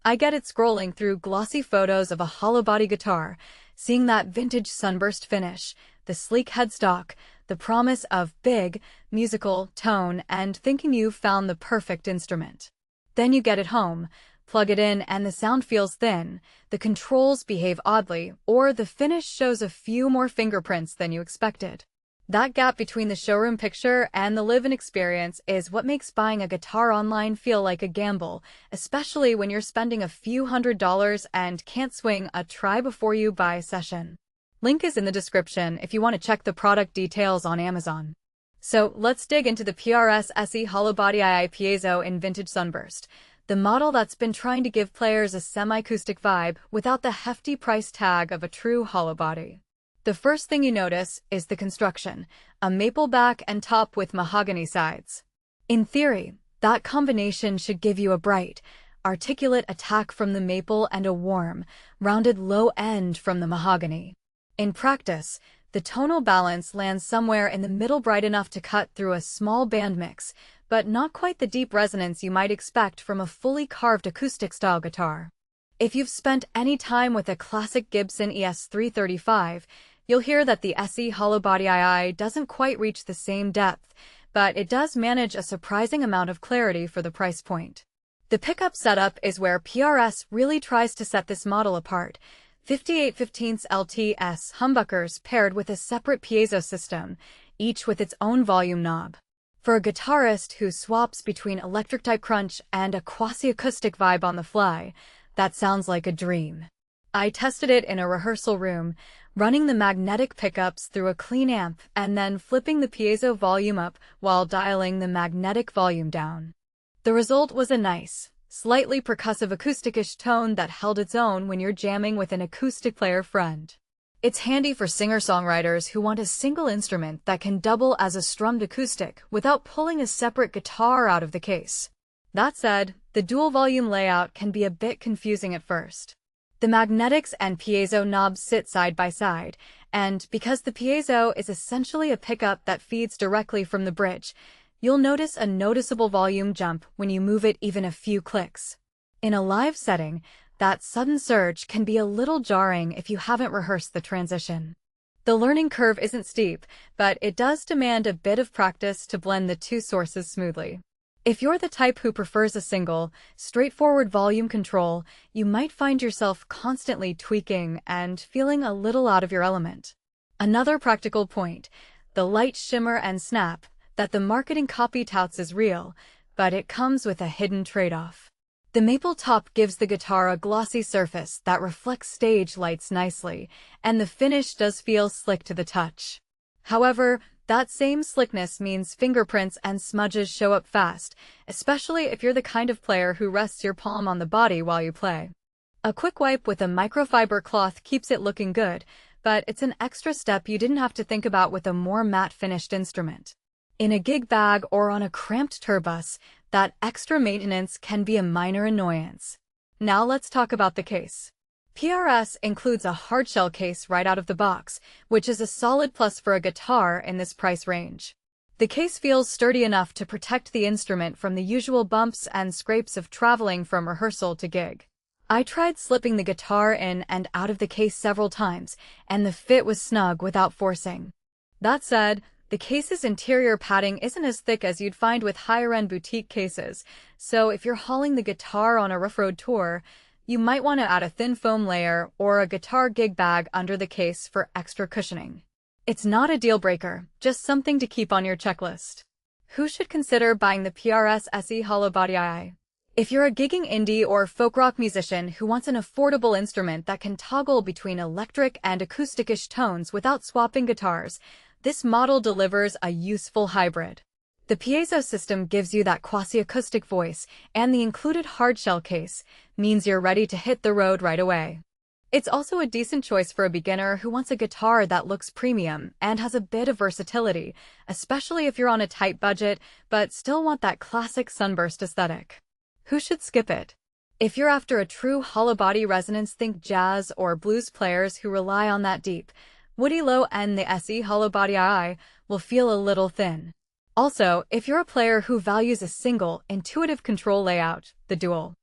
I get it scrolling through glossy photos of a Hollowbody guitar, seeing that vintage Sunburst finish, the sleek headstock, the promise of big, musical tone, and thinking you've found the perfect instrument. Then you get it home, plug it in, and the sound feels thin, the controls behave oddly, or the finish shows a few more fingerprints than you expected. That gap between the showroom picture and the live-in experience is what makes buying a guitar online feel like a gamble, especially when you're spending a few $100s and can't swing a try-before-you-buy session. Link is in the description if you want to check the product details on Amazon. So let's dig into the PRS SE Hollowbody II Piezo in Vintage Sunburst, the model that's been trying to give players a semi-acoustic vibe without the hefty price tag of a true Hollowbody. The first thing you notice is the construction, a maple back and top with mahogany sides. In theory, that combination should give you a bright, articulate attack from the maple and a warm, rounded low end from the mahogany. In practice, the tonal balance lands somewhere in the middle, bright enough to cut through a small band mix, but not quite the deep resonance you might expect from a fully carved acoustic-style guitar. If you've spent any time with a classic Gibson ES335, you'll hear that the SE Hollowbody II doesn't quite reach the same depth, but it does manage a surprising amount of clarity for the price point. The pickup setup is where PRS really tries to set this model apart. 58/15 LTS humbuckers paired with a separate piezo system, each with its own volume knob. For a guitarist who swaps between electric-type crunch and a quasi-acoustic vibe on the fly, that sounds like a dream. I tested it in a rehearsal room, running the magnetic pickups through a clean amp and then flipping the piezo volume up while dialing the magnetic volume down. The result was a nice, slightly percussive acoustic-ish tone that held its own when you're jamming with an acoustic player friend. It's handy for singer-songwriters who want a single instrument that can double as a strummed acoustic without pulling a separate guitar out of the case. That said, the dual-volume layout can be a bit confusing at first. The magnetics and piezo knobs sit side by side, and because the piezo is essentially a pickup that feeds directly from the bridge, you'll notice a noticeable volume jump when you move it even a few clicks. In a live setting, that sudden surge can be a little jarring if you haven't rehearsed the transition. The learning curve isn't steep, but it does demand a bit of practice to blend the two sources smoothly. If you're the type who prefers a single, straightforward volume control, you might find yourself constantly tweaking and feeling a little out of your element. Another practical point, the light shimmer and snap that the marketing copy touts is real, but it comes with a hidden trade-off. The maple top gives the guitar a glossy surface that reflects stage lights nicely, and the finish does feel slick to the touch. However, that same slickness means fingerprints and smudges show up fast, especially if you're the kind of player who rests your palm on the body while you play. A quick wipe with a microfiber cloth keeps it looking good, but it's an extra step you didn't have to think about with a more matte finished instrument. In a gig bag or on a cramped tour bus, that extra maintenance can be a minor annoyance. Now let's talk about the case. PRS includes a hardshell case right out of the box, which is a solid plus for a guitar in this price range. The case feels sturdy enough to protect the instrument from the usual bumps and scrapes of traveling from rehearsal to gig. I tried slipping the guitar in and out of the case several times, and the fit was snug without forcing. That said, the case's interior padding isn't as thick as you'd find with higher-end boutique cases, so if you're hauling the guitar on a rough road tour, you might want to add a thin foam layer or a guitar gig bag under the case for extra cushioning. It's not a deal breaker, just something to keep on your checklist. Who should consider buying the PRS SE Hollowbody II? If you're a gigging indie or folk rock musician who wants an affordable instrument that can toggle between electric and acoustic-ish tones without swapping guitars, this model delivers a useful hybrid. The piezo system gives you that quasi-acoustic voice, and the included hardshell case means you're ready to hit the road right away. It's also a decent choice for a beginner who wants a guitar that looks premium and has a bit of versatility, especially if you're on a tight budget but still want that classic Sunburst aesthetic. Who should skip it? If you're after a true Hollowbody resonance, think jazz or blues players who rely on that deep, woody low end. The SE Hollowbody II will feel a little thin. Also, if you're a player who values a single, intuitive control layout, the Dual